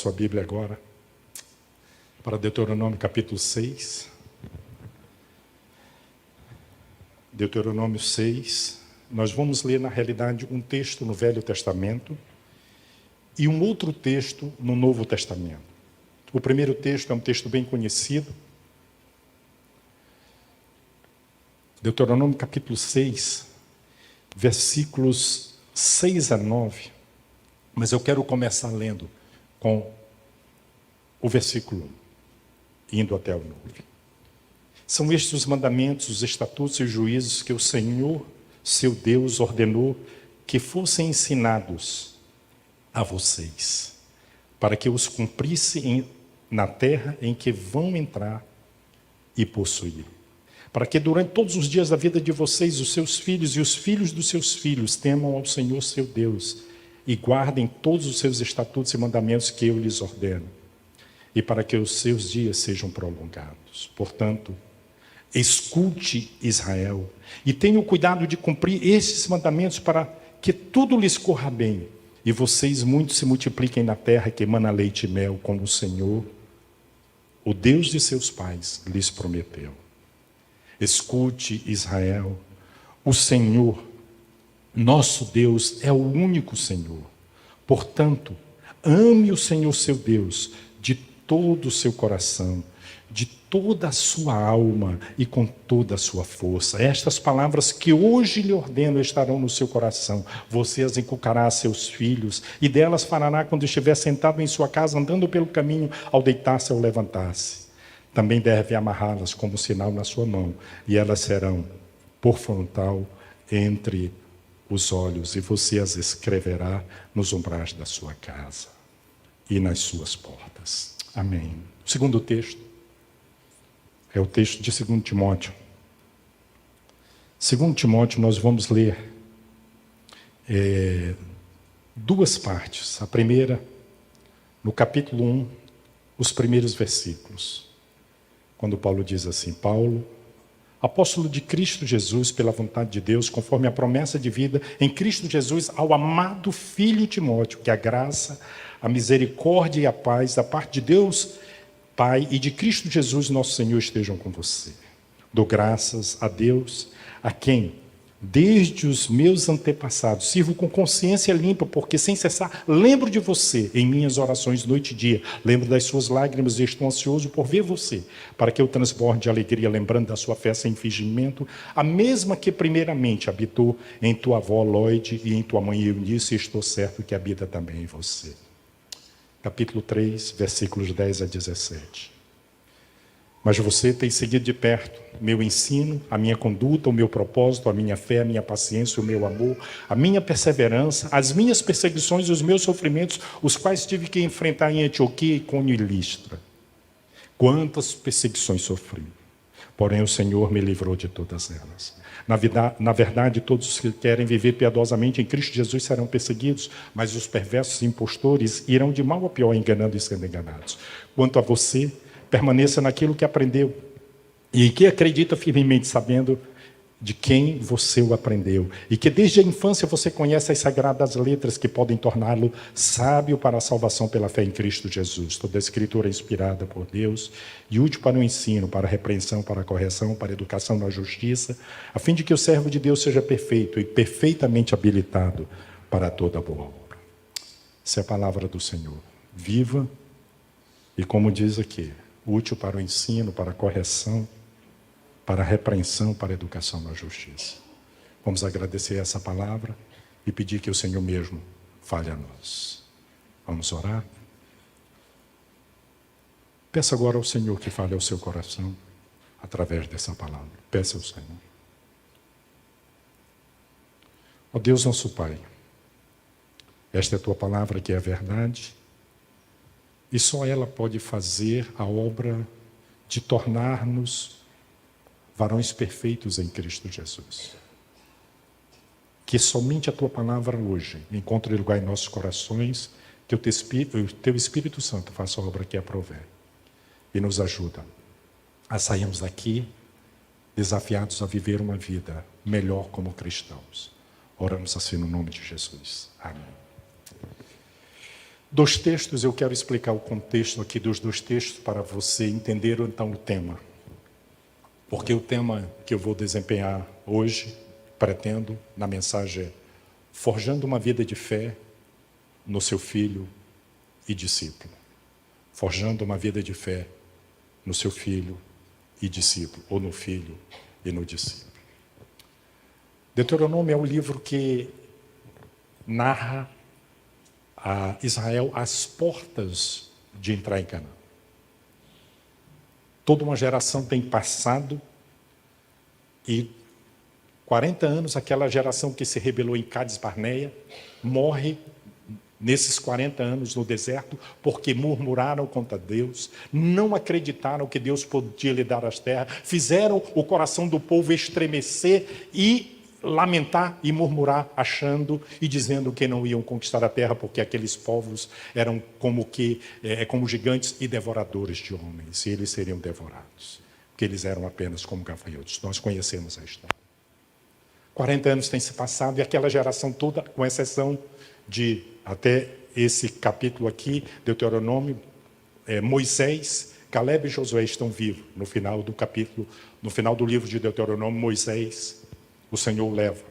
sua Bíblia agora para Deuteronômio capítulo 6. Deuteronômio 6. Nós vamos ler, na realidade, um texto no Velho Testamento e um outro texto no Novo Testamento. O primeiro texto é um texto bem conhecido. Deuteronômio capítulo 6, versículos 6 a 9. Mas eu quero começar lendo com o versículo 1, indo até o 9. São estes os mandamentos, os estatutos e os juízos que o Senhor, seu Deus, ordenou que fossem ensinados a vocês, para que os cumprissem na terra em que vão entrar e possuir. Para que durante todos os dias da vida de vocês, os seus filhos e os filhos dos seus filhos temam ao Senhor, seu Deus, e guardem todos os seus estatutos e mandamentos que eu lhes ordeno, e para que os seus dias sejam prolongados. Portanto, escute, Israel, e tenha o cuidado de cumprir esses mandamentos para que tudo lhes corra bem, e vocês muito se multipliquem na terra que emana leite e mel, como o Senhor, o Deus de seus pais, lhes prometeu. Escute, Israel, o Senhor, nosso Deus, é o único Senhor. Portanto, ame o Senhor seu Deus de todo o seu coração, de toda a sua alma e com toda a sua força. Estas palavras que hoje lhe ordeno estarão no seu coração. Você as inculcará a seus filhos, e delas falará quando estiver sentado em sua casa, andando pelo caminho, ao deitar-se ou levantar-se. Também deve amarrá-las como sinal na sua mão, e elas serão por frontal entre os olhos, e você as escreverá nos umbrais da sua casa e nas suas portas. Amém. O segundo texto é o texto de 2 Timóteo. 2 Timóteo, nós vamos ler duas partes. A primeira, no capítulo 1, os primeiros versículos. Quando Paulo diz assim: Paulo, apóstolo de Cristo Jesus, pela vontade de Deus, conforme a promessa de vida em Cristo Jesus, ao amado filho Timóteo, que a graça, a misericórdia e a paz da parte de Deus, Pai, e de Cristo Jesus, nosso Senhor, estejam com você. Dou graças a Deus, a quem, desde os meus antepassados, sirvo com consciência limpa, porque sem cessar lembro de você em minhas orações noite e dia. Lembro das suas lágrimas e estou ansioso por ver você, para que eu transborde de alegria, lembrando da sua fé sem fingimento, a mesma que primeiramente habitou em tua avó Lóide e em tua mãe Eunice, e estou certo que habita também em você. Capítulo 3, versículos 10 a 17. Mas você tem seguido de perto meu ensino, a minha conduta, o meu propósito, a minha fé, a minha paciência, o meu amor, a minha perseverança, as minhas perseguições e os meus sofrimentos, os quais tive que enfrentar em Antioquia, Icônio e Listra. Quantas perseguições sofri, porém o Senhor me livrou de todas elas. Na verdade, todos os que querem viver piedosamente em Cristo Jesus serão perseguidos, mas os perversos impostores irão de mal a pior, enganando e sendo enganados. Quanto a você, permaneça naquilo que aprendeu e que acredita firmemente, sabendo de quem você o aprendeu, e que desde a infância você conhece as sagradas letras que podem torná-lo sábio para a salvação pela fé em Cristo Jesus. Toda a Escritura é inspirada por Deus e útil para o ensino, para a repreensão, para a correção, para a educação na justiça, a fim de que o servo de Deus seja perfeito e perfeitamente habilitado para toda boa obra. Essa é a palavra do Senhor, viva e, como diz aqui, útil para o ensino, para a correção, para a repreensão, para a educação na justiça. Vamos agradecer essa palavra e pedir que o Senhor mesmo fale a nós. Vamos orar? Peça agora ao Senhor que fale ao seu coração através dessa palavra. Peça ao Senhor. Ó Deus nosso Pai, esta é a tua palavra que é a verdade, e só ela pode fazer a obra de tornar-nos varões perfeitos em Cristo Jesus. Que somente a tua palavra hoje encontre lugar em nossos corações, que o teu Espírito Santo faça a obra que aprouver e nos ajuda a sairmos daqui desafiados a viver uma vida melhor como cristãos. Oramos assim no nome de Jesus. Amém. Dois textos, eu quero explicar o contexto aqui dos dois textos para você entender então o tema. Porque o tema que eu vou desempenhar hoje, pretendo, na mensagem é forjando uma vida de fé no seu filho e discípulo. Forjando uma vida de fé no seu filho e discípulo, ou no filho e no discípulo. Deuteronômio é um livro que narra a Israel às portas de entrar em Canaã. Toda uma geração tem passado e 40 anos aquela geração que se rebelou em Cádiz Barneia morre nesses 40 anos no deserto porque murmuraram contra Deus, não acreditaram que Deus podia lhe dar as terras, fizeram o coração do povo estremecer e lamentar e murmurar, achando e dizendo que não iam conquistar a terra porque aqueles povos eram como gigantes e devoradores de homens, e eles seriam devorados, porque eles eram apenas como gafanhotos. Nós conhecemos a história. 40 anos têm se passado e aquela geração toda, com exceção de até esse capítulo aqui, Deuteronômio, Moisés, Caleb e Josué estão vivos. No final do capítulo, no final do livro de Deuteronômio, Moisés, o Senhor leva.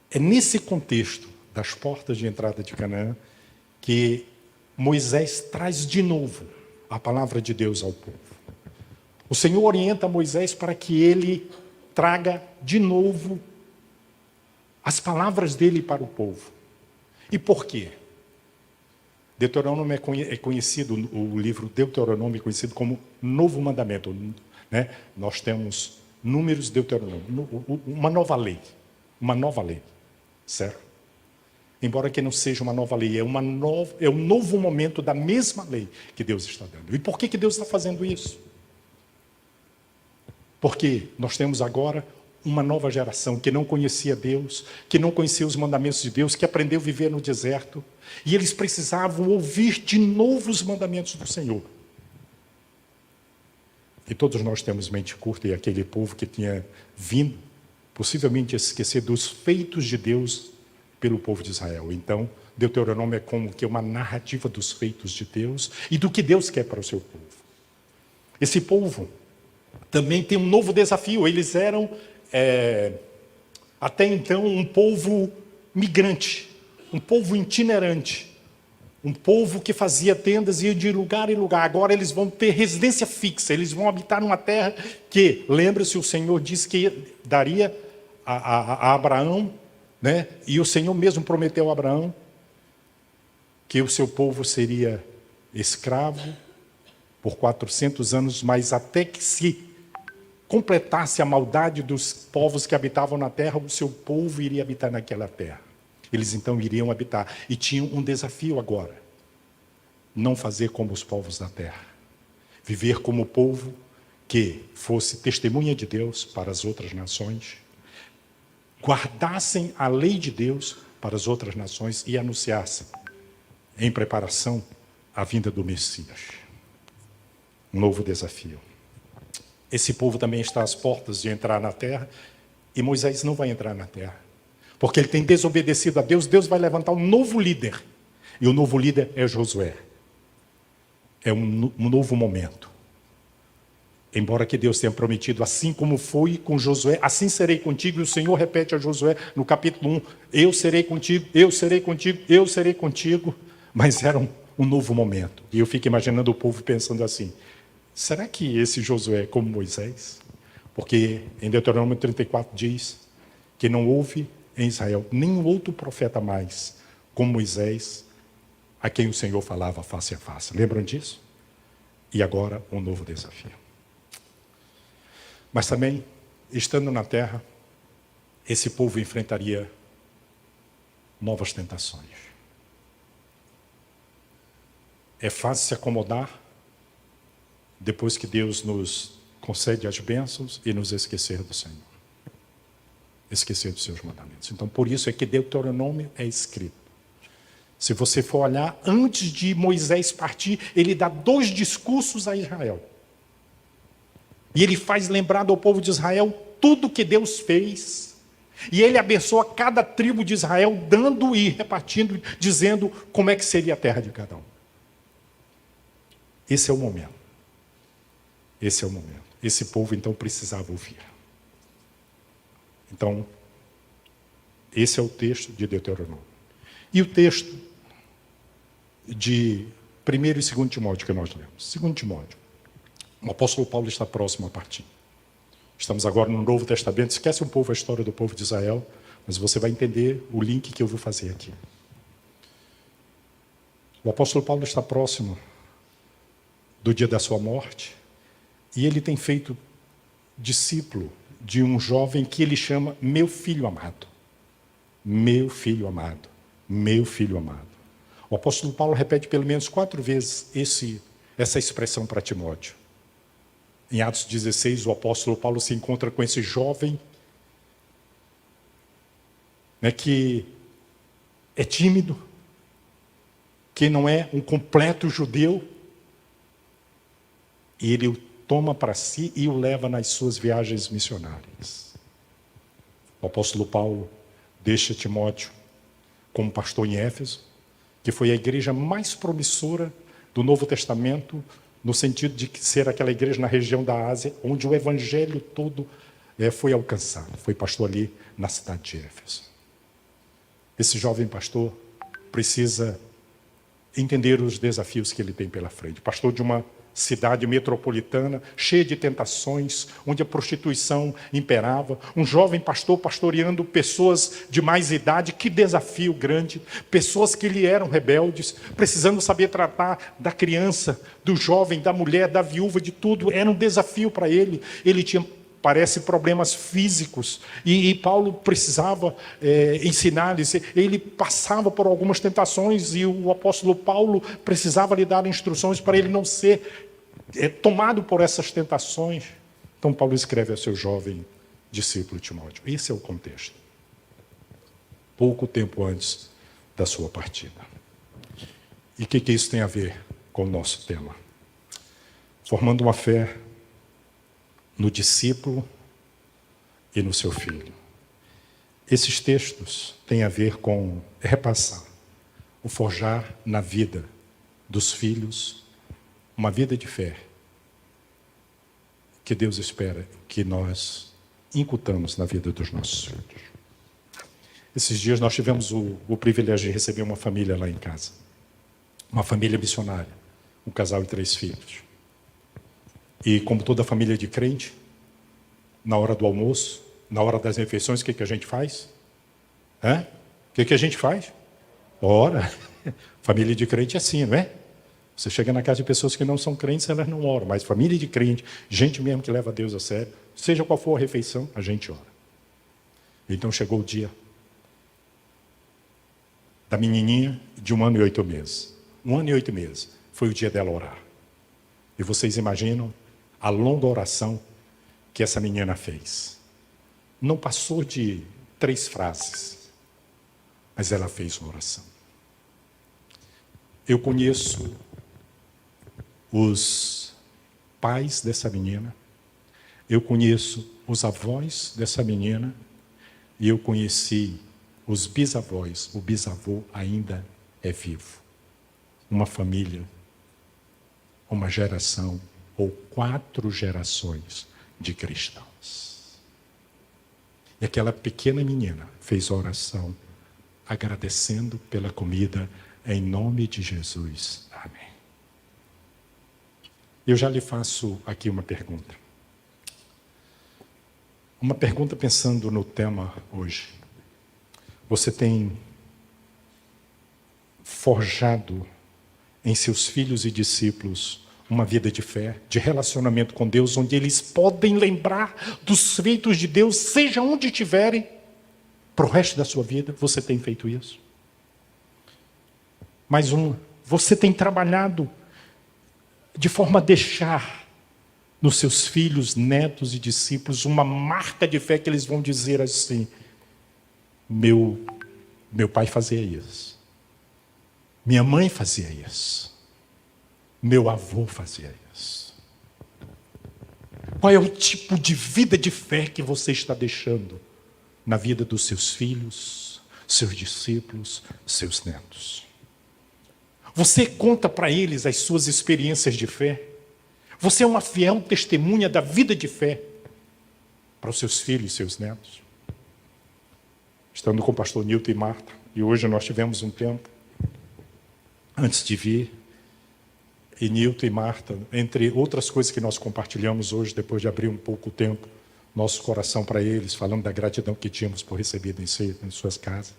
É nesse contexto das portas de entrada de Canaã que Moisés traz de novo a palavra de Deus ao povo. O Senhor orienta Moisés para que ele traga de novo as palavras dele para o povo. E por quê? Deuteronômio é conhecido, o livro Deuteronômio é conhecido como Novo Mandamento, né? Nós temos Números, Deuteronômio, uma nova lei, certo? Embora que não seja uma nova lei, é um novo momento da mesma lei que Deus está dando. E por que Deus está fazendo isso? Porque nós temos agora uma nova geração que não conhecia Deus, que não conhecia os mandamentos de Deus, que aprendeu a viver no deserto, e eles precisavam ouvir de novo os mandamentos do Senhor. E todos nós temos mente curta, e aquele povo que tinha vindo, possivelmente esquecer dos feitos de Deus pelo povo de Israel. Então, Deuteronômio é como que uma narrativa dos feitos de Deus e do que Deus quer para o seu povo. Esse povo também tem um novo desafio. Eles eram, até então, um povo migrante, um povo itinerante. Um povo que fazia tendas e ia de lugar em lugar. Agora eles vão ter residência fixa. Eles vão habitar numa terra que, lembra-se, o Senhor disse que daria a Abraão, né? E o Senhor mesmo prometeu a Abraão que o seu povo seria escravo por 400 anos, mas até que se completasse a maldade dos povos que habitavam na terra, o seu povo iria habitar naquela terra. Eles então iriam habitar. E tinham um desafio agora. Não fazer como os povos da terra. Viver como o povo que fosse testemunha de Deus para as outras nações. Guardassem a lei de Deus para as outras nações e anunciassem em preparação a vinda do Messias. Um novo desafio. Esse povo também está às portas de entrar na terra e Moisés não vai entrar na terra. Porque ele tem desobedecido a Deus, Deus vai levantar um novo líder. E o novo líder é Josué. É um novo momento. Embora que Deus tenha prometido, assim como foi com Josué, assim serei contigo. E o Senhor repete a Josué no capítulo 1, eu serei contigo, eu serei contigo, eu serei contigo. Mas era um novo momento. E eu fico imaginando o povo pensando assim, será que esse Josué é como Moisés? Porque em Deuteronômio 34 diz que não houve em Israel nenhum outro profeta mais como Moisés, a quem o Senhor falava face a face. Lembram disso? E agora um novo desafio. Mas também, estando na terra, esse povo enfrentaria novas tentações. É fácil se acomodar depois que Deus nos concede as bênçãos e nos esquecer do Senhor. Esquecer dos seus mandamentos. Então, por isso é que Deuteronômio é escrito. Se você for olhar, antes de Moisés partir, ele dá 2 discursos a Israel. E ele faz lembrar do povo de Israel tudo que Deus fez E ele abençoa cada tribo de Israel, dando e repartindo, dizendo como é que seria a terra de cada um. Esse é o momento. Esse é o momento. Esse povo, então, precisava ouvir. Então, esse é o texto de Deuteronômio. E o texto de 1º e 2º Timóteo que nós lemos. 2º Timóteo. O apóstolo Paulo está próximo a partir. Estamos agora no Novo Testamento. Esquece um pouco a história do povo de Israel, mas você vai entender o link que eu vou fazer aqui. O apóstolo Paulo está próximo do dia da sua morte e ele tem feito discípulo de um jovem que ele chama meu filho amado. Meu filho amado. Meu filho amado. O apóstolo Paulo repete pelo menos 4 vezes essa expressão para Timóteo. Em Atos 16, o apóstolo Paulo se encontra com esse jovem, né, que é tímido, que não é um completo judeu, e ele o toma para si e o leva nas suas viagens missionárias. O apóstolo Paulo deixa Timóteo como pastor em Éfeso, que foi a igreja mais promissora do Novo Testamento, no sentido de ser aquela igreja na região da Ásia, onde o evangelho todo foi alcançado. Foi pastor ali na cidade de Éfeso. Esse jovem pastor precisa entender os desafios que ele tem pela frente. Pastor de uma cidade metropolitana, cheia de tentações, onde a prostituição imperava. Um jovem pastor pastoreando pessoas de mais idade, que desafio grande. Pessoas que lhe eram rebeldes, precisando saber tratar da criança, do jovem, da mulher, da viúva, de tudo. Era um desafio para ele. Ele tinha, parece, problemas físicos. E Paulo precisava ensinar-lhes. Ele passava por algumas tentações e o apóstolo Paulo precisava lhe dar instruções para ele não ser tomado por essas tentações. Então Paulo escreve ao seu jovem discípulo Timóteo. Esse é o contexto. Pouco tempo antes da sua partida. E o que isso tem a ver com o nosso tema? Formando uma fé no discípulo e no seu filho. Esses textos têm a ver com repassar, o forjar na vida dos filhos, uma vida de fé que Deus espera que nós incutamos na vida dos nossos filhos. Esses dias nós tivemos o privilégio de receber uma família lá em casa. Uma família missionária, um casal e 3 filhos. E como toda família de crente, na hora do almoço, na hora das refeições, o que a gente faz? O que a gente faz? Ora. Família de crente é assim, não é? Você chega na casa de pessoas que não são crentes, elas não oram. Mas família de crente, gente mesmo que leva Deus a sério, seja qual for a refeição, a gente ora. Então chegou o dia da menininha de 1 ano e 8 meses. 1 ano e 8 meses. Foi o dia dela orar. E vocês imaginam a longa oração que essa menina fez. Não passou de 3 frases, mas ela fez uma oração. Eu conheço os pais dessa menina, eu conheço os avós dessa menina e eu conheci os bisavós. O bisavô ainda é vivo. Uma família, uma geração ou 4 gerações de cristãos. E aquela pequena menina fez a oração agradecendo pela comida em nome de Jesus. Amém. Eu já lhe faço aqui uma pergunta. Uma pergunta pensando no tema hoje. Você tem forjado em seus filhos e discípulos uma vida de fé, de relacionamento com Deus, onde eles podem lembrar dos feitos de Deus, seja onde estiverem, para o resto da sua vida? Você tem feito isso? Mais uma. Você tem trabalhado de forma a deixar nos seus filhos, netos e discípulos uma marca de fé que eles vão dizer assim: meu pai fazia isso, minha mãe fazia isso, meu avô fazia isso. Qual é o tipo de vida de fé que você está deixando na vida dos seus filhos, seus discípulos, seus netos. Você conta para eles as suas experiências de fé. Você é uma fiel testemunha da vida de fé para os seus filhos e seus netos. Estando com o pastor Nilton e Marta, e hoje nós tivemos um tempo antes de vir, e Nilton e Marta, entre outras coisas que nós compartilhamos hoje, depois de abrir um pouco o tempo, nosso coração para eles, falando da gratidão que tínhamos por recebido em suas casas.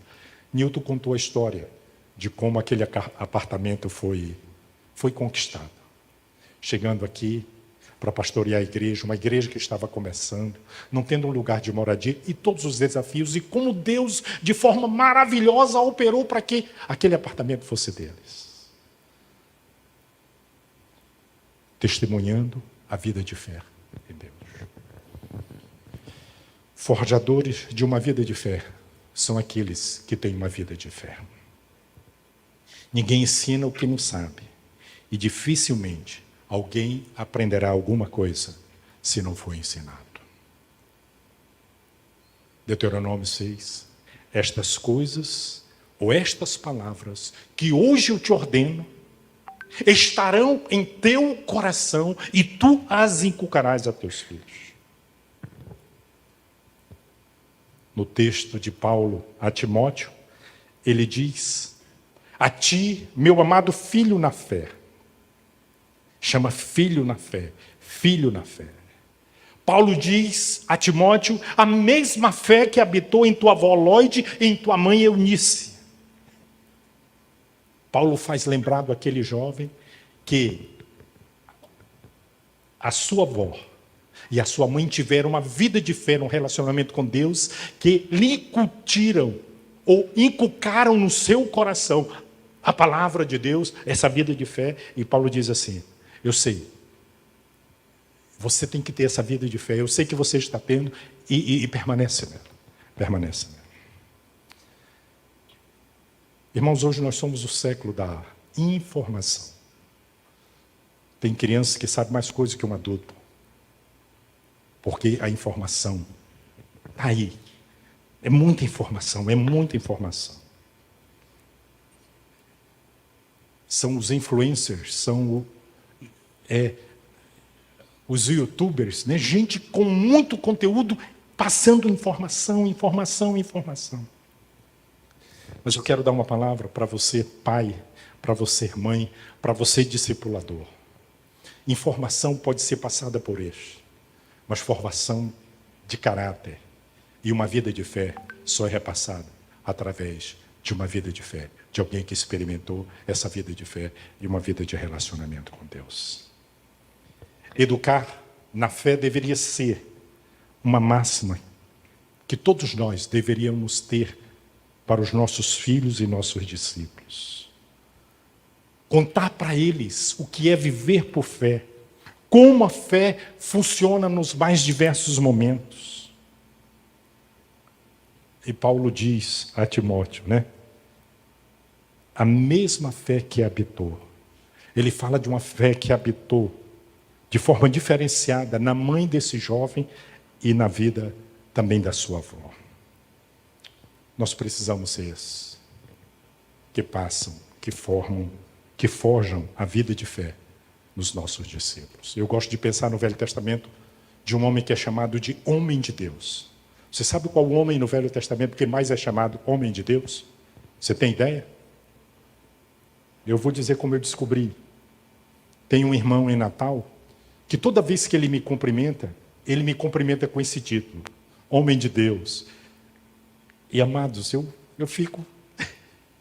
Nilton contou a história de como aquele apartamento foi conquistado. Chegando aqui para pastorear a igreja, uma igreja que estava começando, não tendo um lugar de moradia, e todos os desafios, e como Deus, de forma maravilhosa, operou para que aquele apartamento fosse deles. Testemunhando a vida de fé em Deus. Forjadores de uma vida de fé são aqueles que têm uma vida de fé. Ninguém ensina o que não sabe, e dificilmente alguém aprenderá alguma coisa se não for ensinado. Deuteronômio 6. Estas coisas, ou estas palavras, que hoje eu te ordeno, estarão em teu coração e tu as inculcarás a teus filhos. No texto de Paulo a Timóteo, ele diz: a ti, meu amado filho na fé. Chama filho na fé, filho na fé. Paulo diz a Timóteo a mesma fé que habitou em tua avó Lóide e em tua mãe Eunice. Paulo faz lembrar daquele jovem que a sua avó e a sua mãe tiveram uma vida de fé, um relacionamento com Deus, que lhe incutiram ou inculcaram no seu coração a palavra de Deus, essa vida de fé. E Paulo diz assim: eu sei, você tem que ter essa vida de fé, eu sei que você está tendo, e permanece nela. Permanece nela. Irmãos, hoje nós somos o século da informação. Tem crianças que sabem mais coisas que um adulto, porque a informação está aí. É muita informação, é muita informação. São os influencers, são os youtubers, né? Gente com muito conteúdo, passando informação, informação, informação. Mas eu quero dar uma palavra para você, pai, para você, mãe, para você, discipulador. Informação pode ser passada por eles, mas formação de caráter e uma vida de fé só é repassada através de uma vida de fé, de alguém que experimentou essa vida de fé e uma vida de relacionamento com Deus. Educar na fé deveria ser uma máxima que todos nós deveríamos ter para os nossos filhos e nossos discípulos. Contar para eles o que é viver por fé, como a fé funciona nos mais diversos momentos. E Paulo diz a Timóteo, né? A mesma fé que habitou. Ele fala de uma fé que habitou de forma diferenciada na mãe desse jovem e na vida também da sua avó. Nós precisamos ser esses que passam, que formam, que forjam a vida de fé nos nossos discípulos. Eu gosto de pensar no Velho Testamento de um homem que é chamado de homem de Deus. Você sabe qual homem no Velho Testamento que mais é chamado homem de Deus? Você tem ideia? Eu vou dizer como eu descobri. Tem um irmão em Natal que toda vez que ele me cumprimenta com esse título: homem de Deus. E amados, eu fico...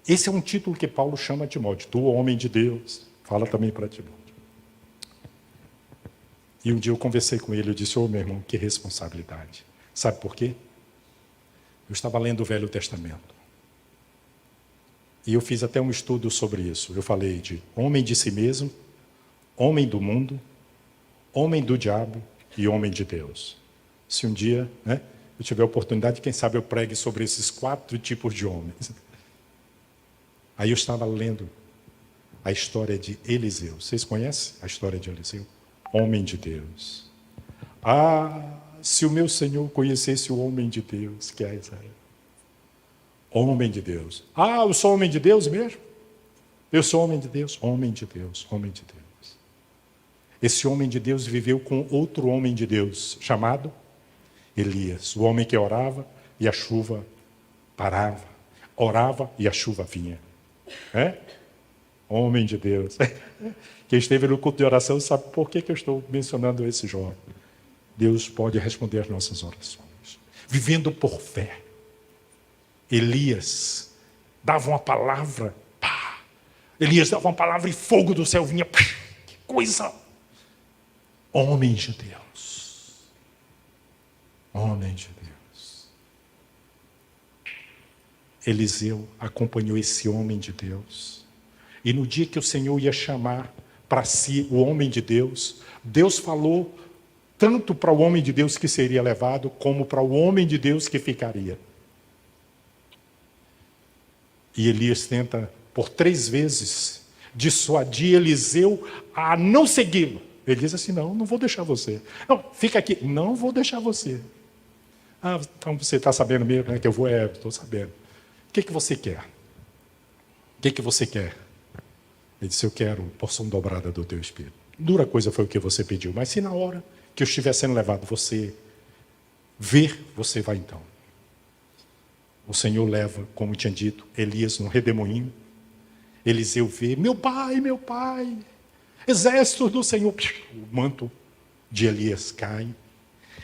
Esse é um título que Paulo chama a Timóteo. Tu, homem de Deus. Fala também para Timóteo. E um dia eu conversei com ele, eu disse: meu irmão, que responsabilidade. Sabe por quê? Eu estava lendo o Velho Testamento. E eu fiz até um estudo sobre isso. Eu falei de homem de si mesmo, homem do mundo, homem do diabo e homem de Deus. Se um dia, né, eu tiver a oportunidade, quem sabe eu pregue sobre esses 4 tipos de homens. Aí eu estava lendo a história de Eliseu. Vocês conhecem a história de Eliseu? Homem de Deus. se o meu Senhor conhecesse o homem de Deus, que é Israel. Homem de Deus. Ah, eu sou homem de Deus mesmo? Eu sou homem de Deus? Homem de Deus, homem de Deus. Esse homem de Deus viveu com outro homem de Deus, chamado Elias. O homem que orava e a chuva parava. Orava e a chuva vinha. É? Homem de Deus. Quem esteve no culto de oração sabe por que eu estou mencionando esse jovem. Deus pode responder às nossas orações. Vivendo por fé. Elias dava uma palavra, pá. Elias dava uma palavra e fogo do céu vinha, pá. Que coisa! Homem de Deus. Homem de Deus. Eliseu acompanhou esse homem de Deus. E no dia que o Senhor ia chamar para si o homem de Deus, Deus falou tanto para o homem de Deus que seria levado, como para o homem de Deus que ficaria. E Elias tenta, por 3 vezes, dissuadir Eliseu a não segui-lo. Ele diz assim, não vou deixar você. Não, fica aqui. Não vou deixar você. Ah, então você está sabendo mesmo, né, que eu vou? Estou sabendo. O que você quer? O que você quer? Ele disse, eu quero porção dobrada do teu espírito. Dura coisa foi o que você pediu, mas se na hora que eu estiver sendo levado, você ver, você vai então. O Senhor leva, como tinha dito, Elias no redemoinho. Eliseu vê, meu pai, exército do Senhor. O manto de Elias cai.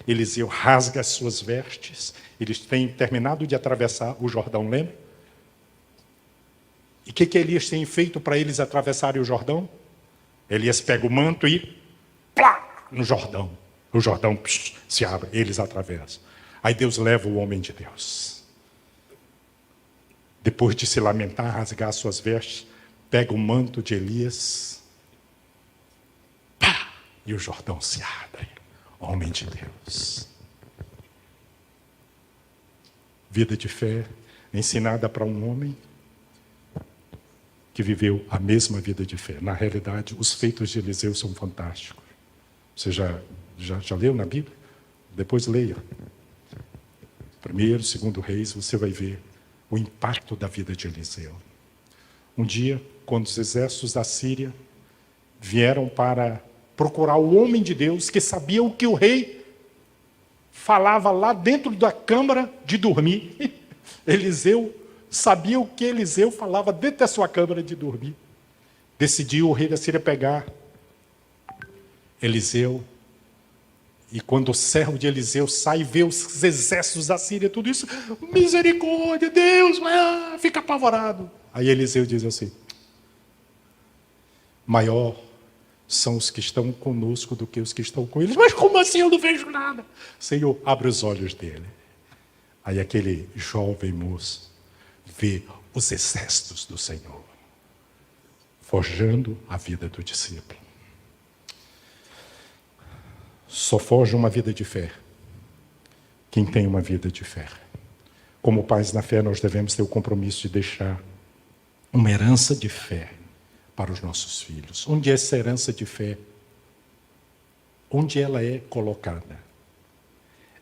Eliseu rasga as suas vestes. Eles têm terminado de atravessar o Jordão, lembra? E o que Elias tem feito para eles atravessarem o Jordão? Elias pega o manto e plá, no Jordão. O Jordão se abre, eles atravessam. Aí Deus leva o homem de Deus. Depois de se lamentar, rasgar suas vestes, pega o manto de Elias, pá, e o Jordão se abre. Homem de Deus. Vida de fé ensinada para um homem que viveu a mesma vida de fé. Na realidade, os feitos de Eliseu são fantásticos. Você já leu na Bíblia? Depois leia. 1º, 2º Reis, você vai ver o impacto da vida de Eliseu. Um dia, quando os exércitos da Síria vieram para procurar o homem de Deus, que sabia o que o rei falava lá dentro da câmara de dormir. Eliseu sabia o que Eliseu falava dentro da sua câmara de dormir. Decidiu o rei da Síria pegar Eliseu. E quando o servo de Eliseu sai e vê os exércitos da Síria, tudo isso, misericórdia, Deus, fica apavorado. Aí Eliseu diz assim, maior são os que estão conosco do que os que estão com eles. Mas como assim eu não vejo nada? Senhor, abre os olhos dele. Aí aquele jovem moço vê os exércitos do Senhor forjando a vida do discípulo. Só forja uma vida de fé quem tem uma vida de fé. Como pais na fé, nós devemos ter o compromisso de deixar uma herança de fé para os nossos filhos. Onde é essa herança de fé? Onde ela é colocada?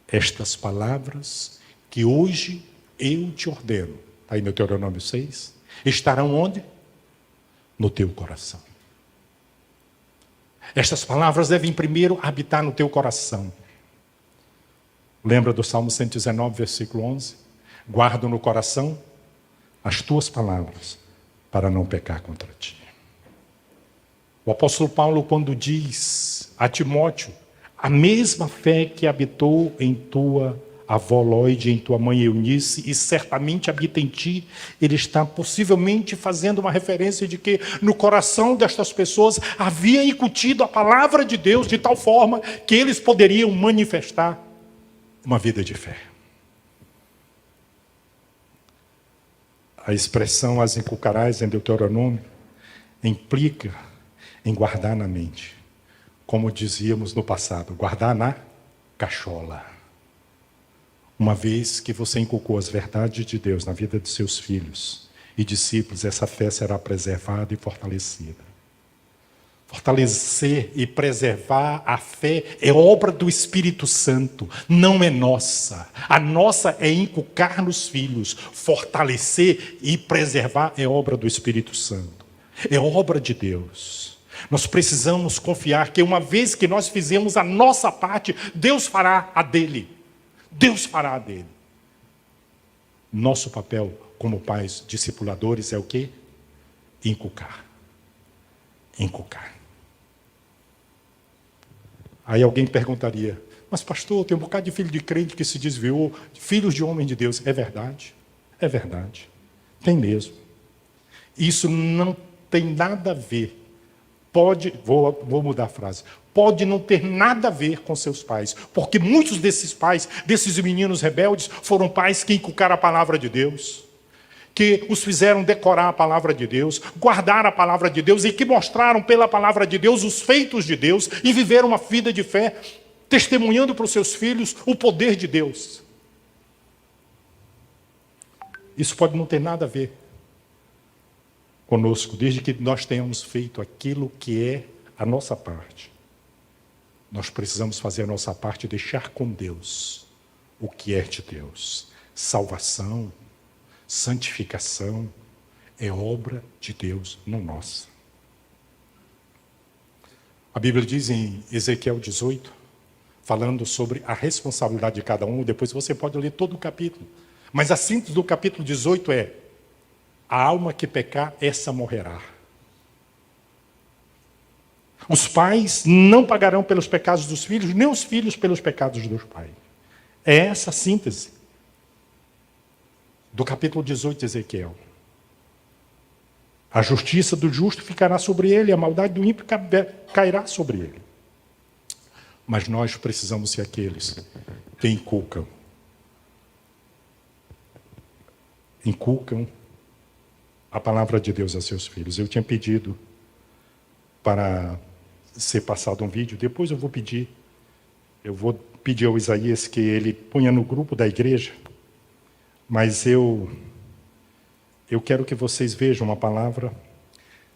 Estas palavras que hoje eu te ordeno, está aí no Deuteronômio 6, estarão onde? No teu coração. Estas palavras devem primeiro habitar no teu coração. Lembra do Salmo 119, versículo 11? Guardo no coração as tuas palavras, para não pecar contra ti. O apóstolo Paulo, quando diz a Timóteo, a mesma fé que habitou em tua avó Lóide, em tua mãe Eunice, e certamente habita em ti, ele está possivelmente fazendo uma referência de que no coração destas pessoas havia incutido a palavra de Deus de tal forma que eles poderiam manifestar uma vida de fé. A expressão as inculcarás em Deuteronômio implica em guardar na mente, como dizíamos no passado, guardar na cachola. Uma vez que você inculcou as verdades de Deus na vida de seus filhos e discípulos, essa fé será preservada e fortalecida. Fortalecer e preservar a fé é obra do Espírito Santo, não é nossa. A nossa é inculcar nos filhos. Fortalecer e preservar é obra do Espírito Santo. É obra de Deus. Nós precisamos confiar que uma vez que nós fizemos a nossa parte, Deus fará a dele. Deus fará a dele. Nosso papel como pais discipuladores é o quê? Inculcar. Inculcar. Aí alguém perguntaria, mas pastor, tem um bocado de filho de crente que se desviou, filhos de homem de Deus. É verdade, tem mesmo. Isso não tem nada a ver, vou mudar a frase, pode não ter nada a ver com seus pais, porque muitos desses pais, desses meninos rebeldes, foram pais que inculcaram a palavra de Deus, que os fizeram decorar a palavra de Deus, guardar a palavra de Deus e que mostraram pela palavra de Deus os feitos de Deus e viveram uma vida de fé, testemunhando para os seus filhos o poder de Deus. Isso pode não ter nada a ver conosco, desde que nós tenhamos feito aquilo que é a nossa parte. Nós precisamos fazer a nossa parte e deixar com Deus o que é de Deus. Salvação, santificação é obra de Deus, não nossa. A Bíblia diz em Ezequiel 18, falando sobre a responsabilidade de cada um, depois você pode ler todo o capítulo. Mas a síntese do capítulo 18 é: a alma que pecar, essa morrerá. Os pais não pagarão pelos pecados dos filhos, nem os filhos pelos pecados dos pais. É essa a síntese do capítulo 18 de Ezequiel. A justiça do justo ficará sobre ele, a maldade do ímpio cairá sobre ele. Mas nós precisamos ser aqueles que inculcam a palavra de Deus a seus filhos. Eu tinha pedido para ser passado um vídeo, depois eu vou pedir ao Isaías que ele ponha no grupo da igreja, mas eu quero que vocês vejam uma palavra.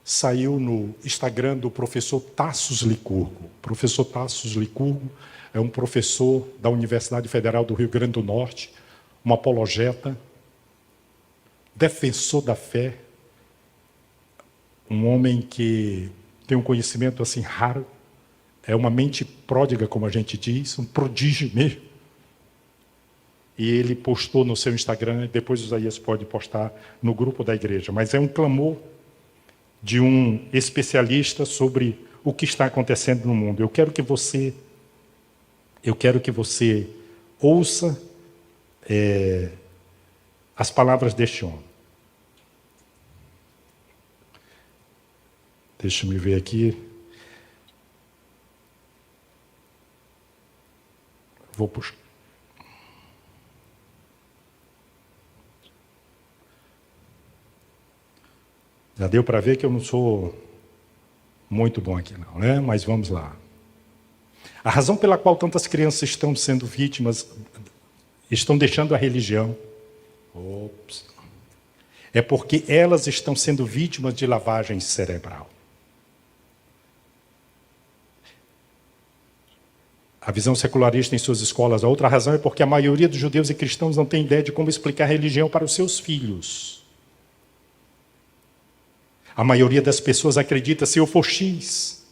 Saiu no Instagram do professor Tassos Licurgo. O professor Tassos Licurgo é um professor da Universidade Federal do Rio Grande do Norte, um apologeta, defensor da fé, um homem que tem um conhecimento assim raro, é uma mente pródiga, como a gente diz, um prodígio mesmo. E ele postou no seu Instagram, depois o Isaías pode postar no grupo da igreja, mas é um clamor de um especialista sobre o que está acontecendo no mundo. Eu quero que você ouça as palavras deste homem. Deixa eu ver aqui. Vou puxar. Já deu para ver que eu não sou muito bom aqui não, né? Mas vamos lá. A razão pela qual tantas crianças estão sendo vítimas, estão deixando a religião, é porque elas estão sendo vítimas de lavagem cerebral. A visão secularista em suas escolas. A outra razão é porque a maioria dos judeus e cristãos não tem ideia de como explicar a religião para os seus filhos. A maioria das pessoas acredita: se eu for X,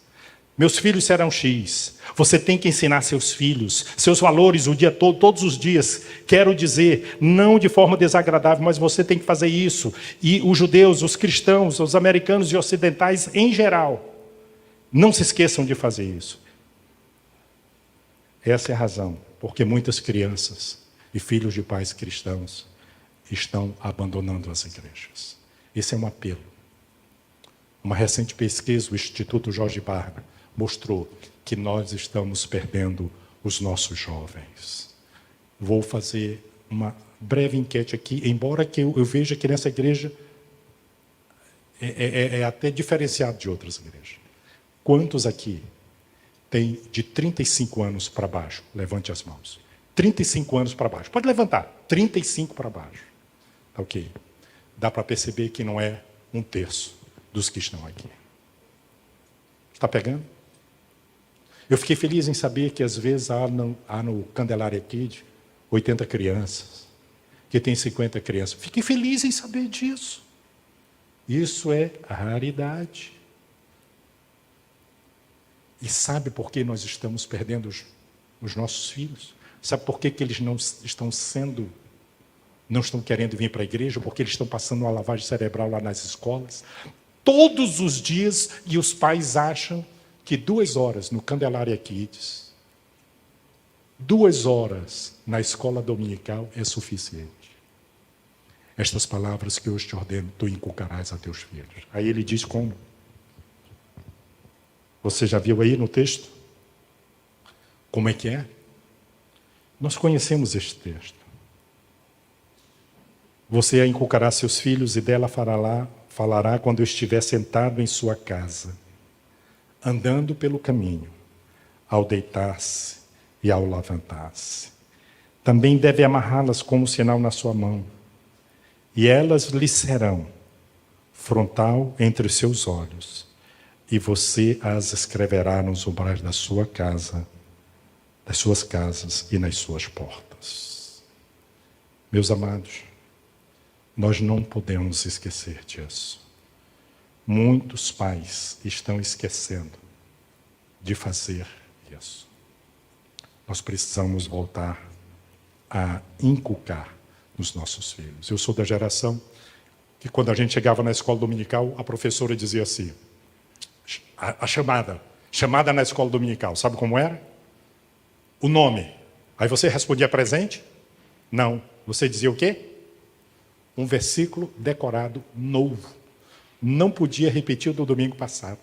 meus filhos serão X. Você tem que ensinar seus filhos, seus valores o dia todo, todos os dias. Quero dizer, não de forma desagradável, mas você tem que fazer isso. E os judeus, os cristãos, os americanos e ocidentais em geral, não se esqueçam de fazer isso. Essa é a razão porque muitas crianças e filhos de pais cristãos estão abandonando as igrejas. Esse é um apelo. Uma recente pesquisa, o Instituto Jorge Barna, mostrou que nós estamos perdendo os nossos jovens. Vou fazer uma breve enquete aqui, embora que eu veja que nessa igreja é até diferenciado de outras igrejas. Quantos aqui tem de 35 anos para baixo? Levante as mãos. 35 anos para baixo. Pode levantar. 35 para baixo. Ok. Dá para perceber que não é um terço dos que estão aqui. Está pegando? Eu fiquei feliz em saber que às vezes há no Candelária Kids 80 crianças, que tem 50 crianças. Fiquei feliz em saber disso. Isso é a raridade. E sabe por que nós estamos perdendo os nossos filhos? Sabe por que eles não estão querendo vir para a igreja? Porque eles estão passando uma lavagem cerebral lá nas escolas. Todos os dias, e os pais acham que 2 horas no Candelária Kids, 2 horas na escola dominical é suficiente. Estas palavras que hoje te ordeno, tu inculcarás a teus filhos. Aí ele diz como? Você já viu aí no texto? Como é que é? Nós conhecemos este texto. Você a inculcará a seus filhos e dela falará quando estiver sentado em sua casa, andando pelo caminho, ao deitar-se e ao levantar-se. Também deve amarrá-las como sinal na sua mão, e elas lhe serão frontal entre os seus olhos, e você as escreverá nos umbrais da sua casa, das suas casas e nas suas portas. Meus amados, nós não podemos esquecer disso. Muitos pais estão esquecendo de fazer isso. Nós precisamos voltar a inculcar nos nossos filhos. Eu sou da geração que quando a gente chegava na escola dominical, a professora dizia assim, a chamada na escola dominical, sabe como era? O nome. Aí você respondia presente? Não. Você dizia o quê? Um versículo decorado novo. Não podia repetir o do domingo passado.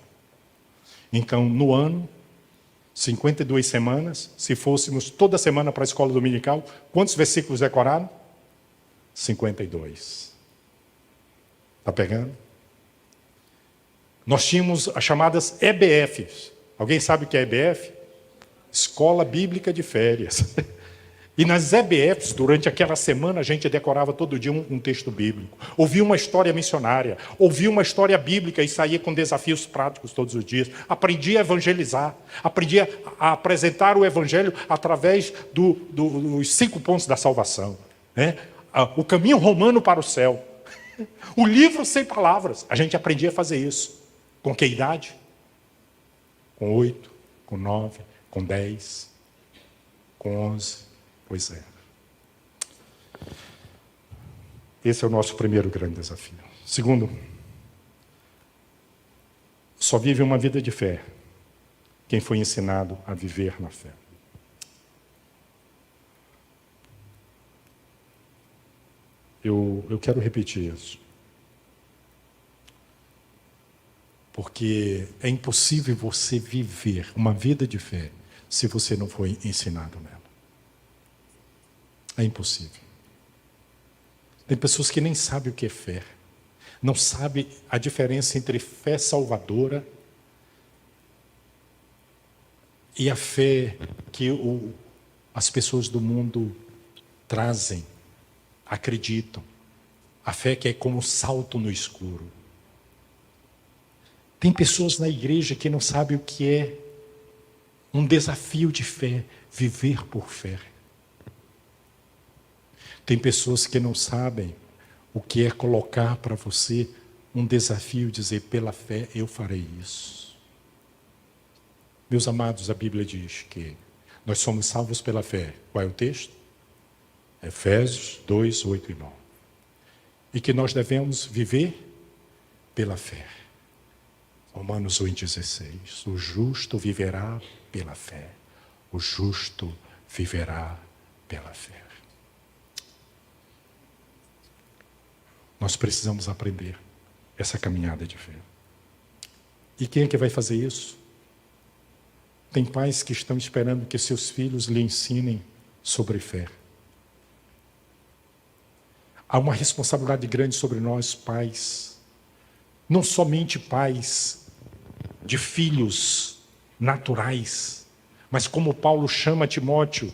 Então, no ano, 52 semanas, se fôssemos toda semana para a escola dominical, quantos versículos decorados? 52. Está pegando? Nós tínhamos as chamadas EBFs. Alguém sabe o que é EBF? Escola Bíblica de Férias. E nas EBFs, durante aquela semana, a gente decorava todo dia um texto bíblico. Ouvia uma história missionária, ouvia uma história bíblica e saía com desafios práticos todos os dias. Aprendia a evangelizar, aprendia a apresentar o evangelho através dos 5 pontos da salvação. Né? O caminho romano para o céu. O livro sem palavras. A gente aprendia a fazer isso. Com que idade? Com 8, com 9, com 10, com 11. Pois é. Esse é o nosso primeiro grande desafio. Segundo, só vive uma vida de fé quem foi ensinado a viver na fé. Eu quero repetir isso. Porque é impossível você viver uma vida de fé se você não foi ensinado nela. É impossível. Tem pessoas que nem sabem o que é fé. Não sabem a diferença entre fé salvadora e a fé que as pessoas do mundo trazem, acreditam. A fé que é como um salto no escuro. Tem pessoas na igreja que não sabem o que é um desafio de fé, viver por fé. Tem pessoas que não sabem o que é colocar para você um desafio, dizer, pela fé eu farei isso. Meus amados, a Bíblia diz que nós somos salvos pela fé. Qual é o texto? Efésios 2, 8 e 9. E que nós devemos viver pela fé. Romanos 8, 16. O justo viverá pela fé. O justo viverá pela fé. Nós precisamos aprender essa caminhada de fé. E quem é que vai fazer isso? Tem pais que estão esperando que seus filhos lhe ensinem sobre fé. Há uma responsabilidade grande sobre nós, pais. Não somente pais de filhos naturais, mas como Paulo chama Timóteo,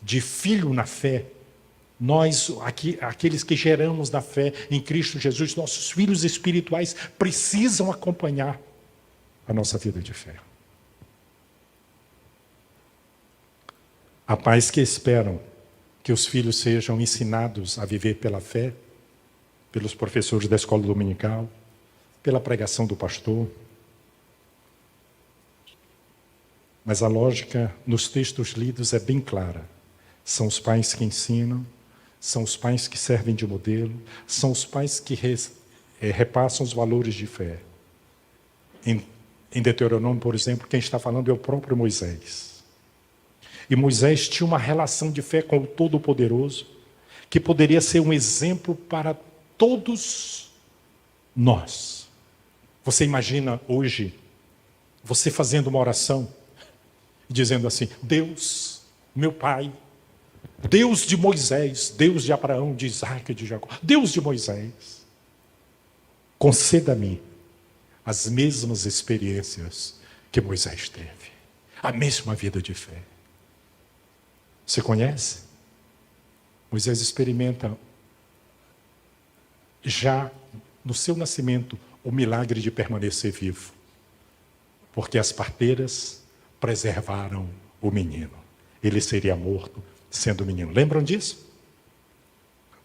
de filho na fé. Nós, aqueles que geramos da fé em Cristo Jesus, nossos filhos espirituais precisam acompanhar a nossa vida de fé. Há pais que esperam que os filhos sejam ensinados a viver pela fé, pelos professores da escola dominical, pela pregação do pastor. Mas a lógica nos textos lidos é bem clara. São os pais que ensinam, são os pais que servem de modelo, são os pais que repassam os valores de fé. Em Deuteronômio, por exemplo, quem está falando é o próprio Moisés. E Moisés tinha uma relação de fé com o Todo-Poderoso, que poderia ser um exemplo para todos nós. Você imagina hoje, você fazendo uma oração, dizendo assim: Deus, meu Pai, Deus de Moisés, Deus de Abraão, de Isaac e de Jacó, Deus de Moisés, conceda-me as mesmas experiências que Moisés teve, a mesma vida de fé. Você conhece? Moisés experimenta já no seu nascimento o milagre de permanecer vivo, porque as parteiras preservaram o menino. Ele seria morto sendo menino. Lembram disso?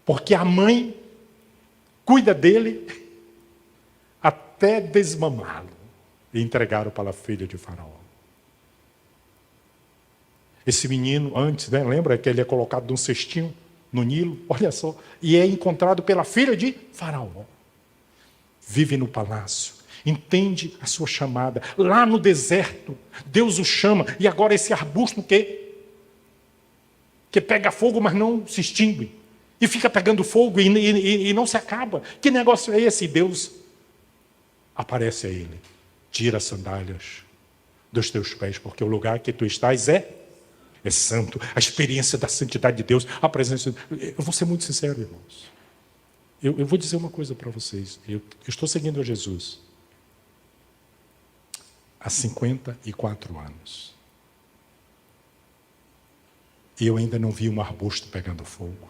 Porque a mãe cuida dele até desmamá-lo e entregaram para a filha de Faraó. Esse menino, antes, né, lembra que ele é colocado num cestinho no Nilo, olha só, e é encontrado pela filha de Faraó. Vive no palácio, entende a sua chamada. Lá no deserto, Deus o chama, e agora esse arbusto que pega fogo, mas não se extingue, e fica pegando fogo e não se acaba. Que negócio é esse? E Deus aparece a ele: tira as sandálias dos teus pés, porque o lugar que tu estás é santo. A experiência da santidade de Deus, a presença. Eu vou ser muito sincero, irmãos. Eu vou dizer uma coisa para vocês. Eu estou seguindo a Jesus há 54 anos. E eu ainda não vi um arbusto pegando fogo.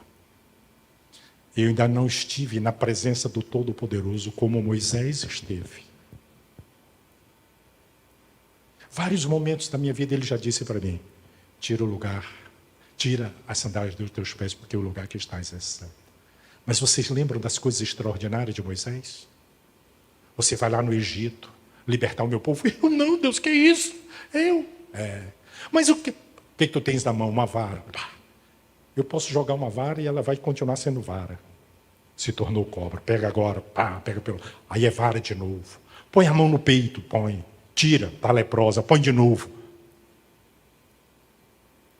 Eu ainda não estive na presença do Todo-Poderoso como Moisés esteve. Vários momentos da minha vida ele já disse para mim: tira o lugar, tira as sandálias dos teus pés, porque o lugar que estás é santo. Mas vocês lembram das coisas extraordinárias de Moisés? Você vai lá no Egito, libertar o meu povo. Eu não, Deus, que é isso? Mas o que tu tens na mão? Uma vara. Eu posso jogar uma vara e ela vai continuar sendo vara. Se tornou cobra. Pega agora, pega pelo... Aí é vara de novo. Põe a mão no peito, põe. Tira, está leprosa, põe de novo.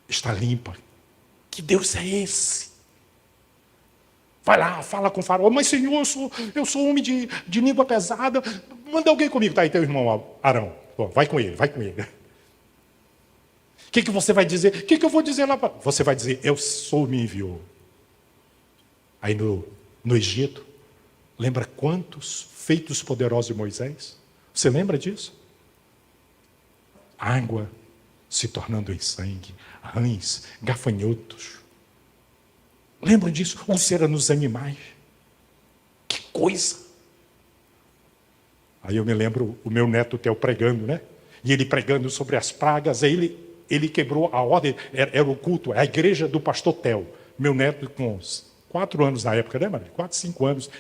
Está limpa. Que Deus é esse? Vai lá, fala com o Faraó: mas Senhor, eu sou homem de língua pesada, manda alguém comigo. Está aí teu irmão Arão, vai com ele. O que você vai dizer? O que eu vou dizer lá? Você vai dizer: eu sou, me enviou. Aí no Egito, lembra quantos feitos poderosos de Moisés? Você lembra disso? Água se tornando em sangue, rãs, gafanhotos. Lembram disso? Úlcera nos animais. Que coisa! Aí eu me lembro o meu neto Theo pregando, né? E ele pregando sobre as pragas. Aí ele quebrou a ordem, era o culto, a igreja do pastor Theo. Meu neto com uns 4 anos na época, né, Maria? 4, 5 anos.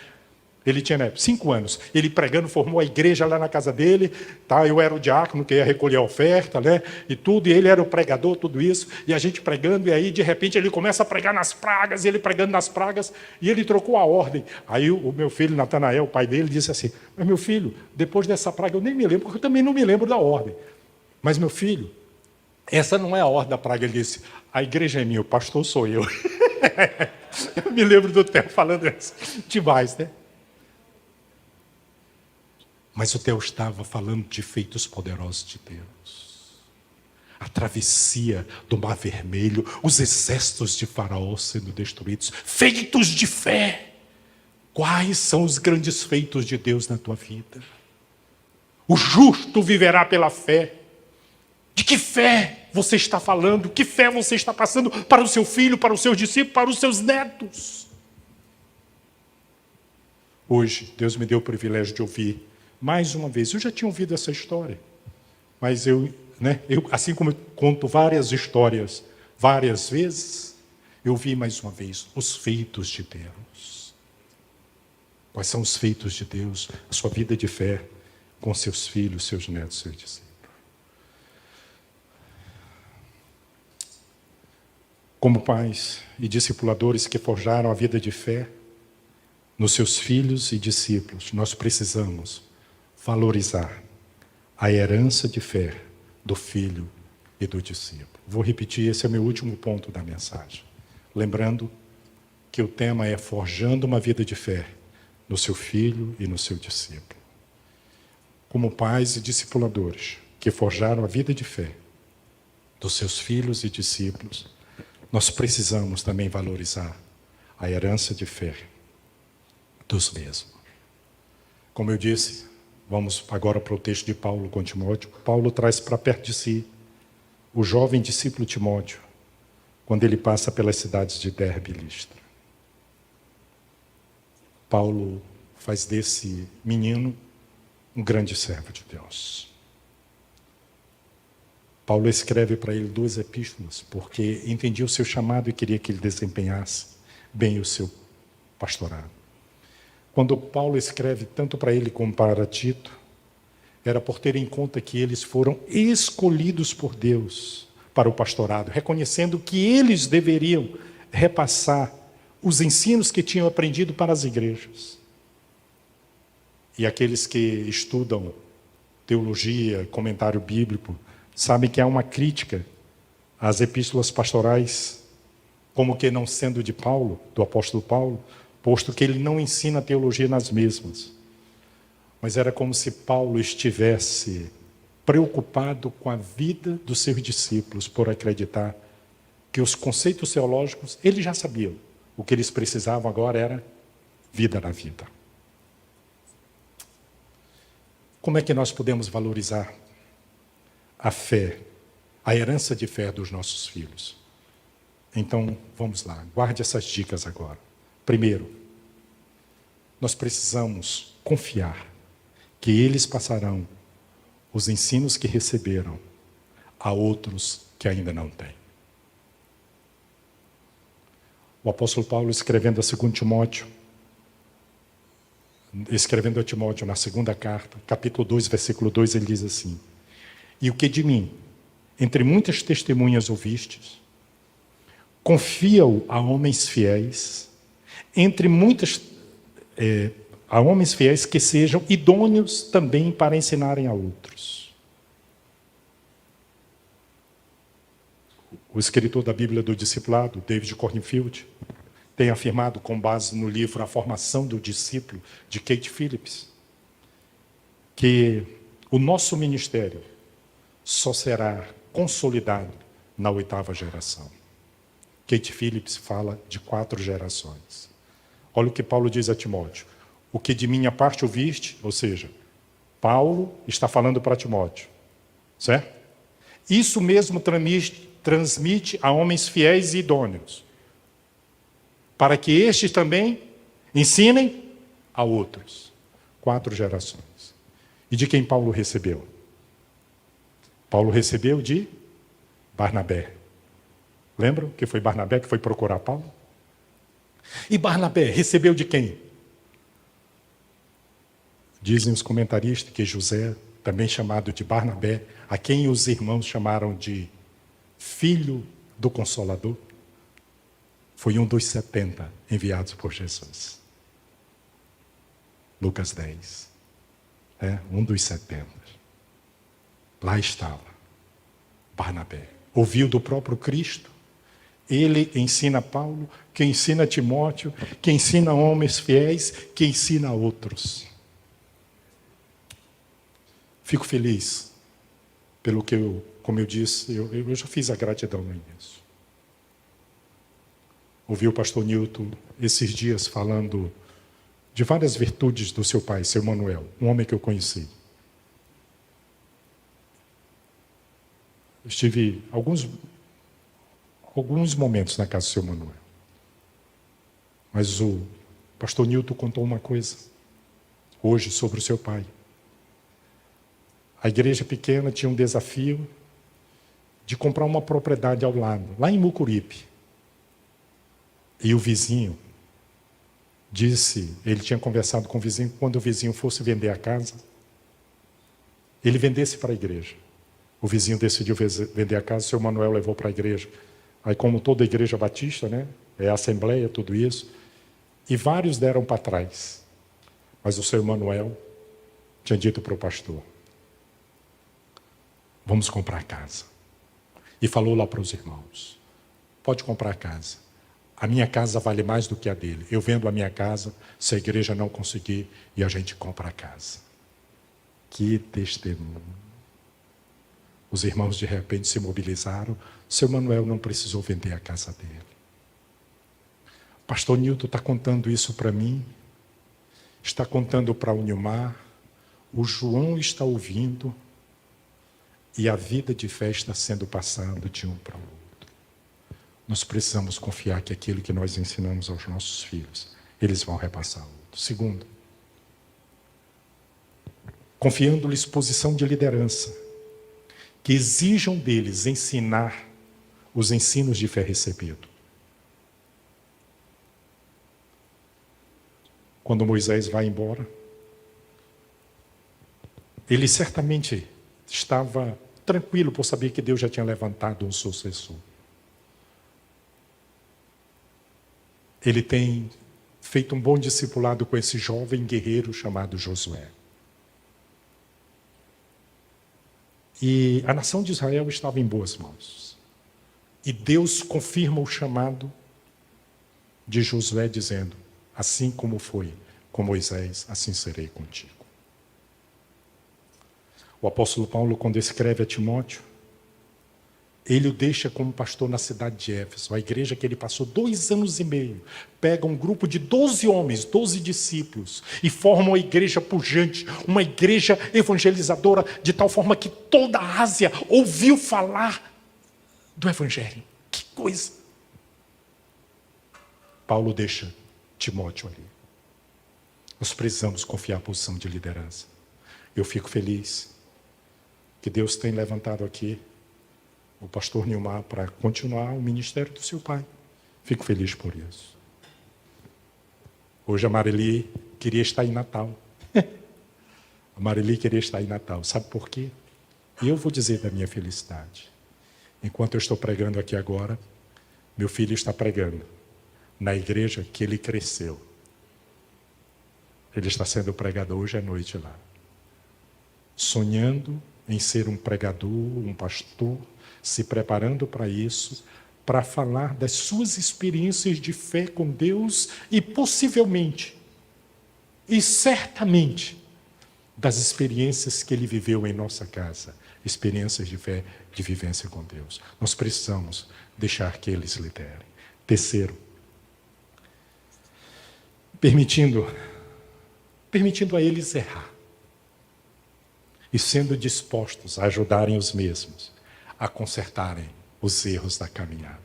Ele tinha, né, 5 anos. Ele pregando, formou a igreja lá na casa dele. Tá? Eu era o diácono que ia recolher a oferta, né? E tudo. E ele era o pregador, tudo isso. E a gente pregando. E aí, de repente, ele começa a pregar nas pragas. E ele pregando nas pragas. E ele trocou a ordem. Aí o meu filho, Natanael, o pai dele, disse assim: mas meu filho, depois dessa praga eu nem me lembro, porque eu também não me lembro da ordem. Mas meu filho, essa não é a ordem da praga. Ele disse: a igreja é minha, o pastor sou eu. Eu me lembro do Theo falando isso. Demais, né? Mas o Theo estava falando de feitos poderosos de Deus. A travessia do Mar Vermelho, os exércitos de Faraó sendo destruídos, feitos de fé. Quais são os grandes feitos de Deus na tua vida? O justo viverá pela fé. De que fé? você está falando, que fé você está passando para o seu filho, para os seus discípulos, para os seus netos. Hoje, Deus me deu o privilégio de ouvir mais uma vez. Eu já tinha ouvido essa história, mas eu, assim como eu conto várias histórias várias vezes, eu vi mais uma vez os feitos de Deus. Quais são os feitos de Deus? A sua vida de fé com seus filhos, seus netos, seus discípulos. Como pais e discipuladores que forjaram a vida de fé nos seus filhos e discípulos, nós precisamos valorizar a herança de fé do filho e do discípulo. Vou repetir, esse é o meu último ponto da mensagem. Lembrando que o tema é forjando uma vida de fé no seu filho e no seu discípulo. Como pais e discipuladores que forjaram a vida de fé dos seus filhos e discípulos, nós precisamos também valorizar a herança de fé dos mesmos. Como eu disse, vamos agora para o texto de Paulo com Timóteo. Paulo traz para perto de si o jovem discípulo Timóteo, quando ele passa pelas cidades de Derbe e Listra. Paulo faz desse menino um grande servo de Deus. Paulo escreve para ele 2 epístolas, porque entendia o seu chamado e queria que ele desempenhasse bem o seu pastorado. Quando Paulo escreve tanto para ele como para Tito, era por ter em conta que eles foram escolhidos por Deus para o pastorado, reconhecendo que eles deveriam repassar os ensinos que tinham aprendido para as igrejas. E aqueles que estudam teologia, comentário bíblico, sabem que há uma crítica às epístolas pastorais, como que não sendo de Paulo, do apóstolo Paulo, posto que ele não ensina teologia nas mesmas. Mas era como se Paulo estivesse preocupado com a vida dos seus discípulos, por acreditar que os conceitos teológicos, eles já sabiam. O que eles precisavam agora era vida na vida. Como é que nós podemos valorizar a fé, a herança de fé dos nossos filhos? Então, vamos lá, guarde essas dicas agora. Primeiro, nós precisamos confiar que eles passarão os ensinos que receberam a outros que ainda não têm. O apóstolo Paulo, escrevendo a 2 Timóteo, escrevendo a Timóteo na segunda carta, capítulo 2, versículo 2, ele diz assim: e o que de mim, entre muitas testemunhas ouvistes, confia-o a homens fiéis, entre muitas a homens fiéis que sejam idôneos também para ensinarem a outros. O escritor da Bíblia do Discipulado, David Cornfield, tem afirmado, com base no livro A Formação do Discípulo, de Kate Phillips, que o nosso ministério só será consolidado na 8ª geração. Kate Phillips fala de 4 gerações. Olha o que Paulo diz a Timóteo: o que de minha parte ouviste, ou seja, Paulo está falando para Timóteo, certo? Isso mesmo transmite a homens fiéis e idôneos, para que estes também ensinem a outros. 4 gerações. E de quem Paulo recebeu? Paulo recebeu de Barnabé. Lembram que foi Barnabé que foi procurar Paulo? E Barnabé recebeu de quem? Dizem os comentaristas que José, também chamado de Barnabé, a quem os irmãos chamaram de filho do Consolador, foi um dos 70 enviados por Jesus. Lucas 10. Um dos 70. Lá estava Barnabé. Ouviu do próprio Cristo. Ele ensina Paulo, que ensina Timóteo, que ensina homens fiéis, que ensina outros. Fico feliz pelo que como eu disse, eu já fiz a gratidão no início. Ouvi o pastor Newton esses dias falando de várias virtudes do seu pai, seu Manuel, um homem que eu conheci. Eu estive alguns momentos na casa do seu Manuel. Mas o pastor Nilton contou uma coisa hoje sobre o seu pai. A igreja pequena tinha um desafio de comprar uma propriedade ao lado, lá em Mucuripe. E o vizinho disse, ele tinha conversado com o vizinho, que quando o vizinho fosse vender a casa, ele vendesse para a igreja. O vizinho decidiu vender a casa, o seu Manuel levou para a igreja. Aí, como toda igreja batista, né? É a assembleia, tudo isso. E vários deram para trás. Mas o seu Manuel tinha dito para o pastor, vamos comprar a casa. E falou lá para os irmãos, pode comprar a casa. A minha casa vale mais do que a dele. Eu vendo a minha casa, se a igreja não conseguir, e a gente compra a casa. Que testemunho. Os irmãos de repente se mobilizaram. Seu Manuel não precisou vender a casa dele. O pastor Nilton está contando isso para mim. Está contando para o Nilmar. O João está ouvindo. E a vida de fé está sendo passada de um para o outro. Nós precisamos confiar que aquilo que nós ensinamos aos nossos filhos, eles vão repassar ao outro. Segundo, confiando-lhes posição de liderança, que exijam deles ensinar os ensinos de fé recebido. Quando Moisés vai embora, ele certamente estava tranquilo por saber que Deus já tinha levantado um sucessor. Ele tem feito um bom discipulado com esse jovem guerreiro chamado Josué. E a nação de Israel estava em boas mãos. E Deus confirma o chamado de Josué dizendo, assim como foi com Moisés, assim serei contigo. O apóstolo Paulo, quando escreve a Timóteo, ele o deixa como pastor na cidade de Éfeso, a igreja que ele passou 2 anos e meio. Pega um grupo de 12 homens, 12 discípulos, e forma uma igreja pujante, uma igreja evangelizadora, de tal forma que toda a Ásia ouviu falar do Evangelho. Que coisa! Paulo deixa Timóteo ali. Nós precisamos confiar a posição de liderança. Eu fico feliz que Deus tem levantado aqui o pastor Nilmar para continuar o ministério do seu pai. Fico feliz por isso. Hoje a Marili queria estar em Natal. A Marili queria estar em Natal. Sabe por quê? E eu vou dizer da minha felicidade. Enquanto eu estou pregando aqui agora, meu filho está pregando na igreja que ele cresceu. Ele está sendo pregador hoje à noite lá. Sonhando em ser um pregador, um pastor, se preparando para isso, para falar das suas experiências de fé com Deus e possivelmente, e certamente, das experiências que ele viveu em nossa casa, experiências de fé, de vivência com Deus. Nós precisamos deixar que eles liderem. Terceiro, permitindo a eles errar e sendo dispostos a ajudarem os mesmos a consertarem os erros da caminhada.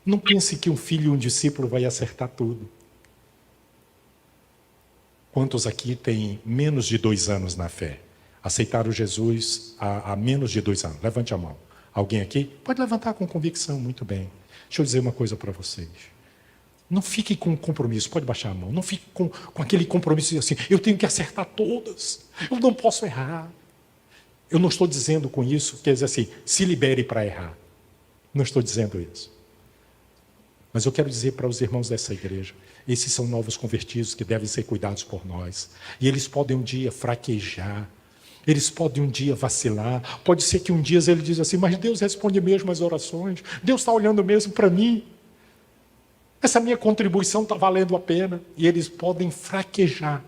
Não pense que um filho e um discípulo vai acertar tudo. Quantos aqui têm menos de 2 anos na fé? Aceitaram Jesus há menos de 2 anos? Levante a mão. Alguém aqui? Pode levantar com convicção, muito bem. Deixa eu dizer uma coisa para vocês. Não fique com compromisso, pode baixar a mão. Não fique com aquele compromisso assim, eu tenho que acertar todas, eu não posso errar. Eu não estou dizendo com isso, quer dizer assim, se libere para errar. Não estou dizendo isso. Mas eu quero dizer para os irmãos dessa igreja, esses são novos convertidos que devem ser cuidados por nós. E eles podem um dia fraquejar, eles podem um dia vacilar. Pode ser que um dia ele diz assim, mas Deus responde mesmo as orações, Deus está olhando mesmo para mim. Essa minha contribuição está valendo a pena. E eles podem fraquejar.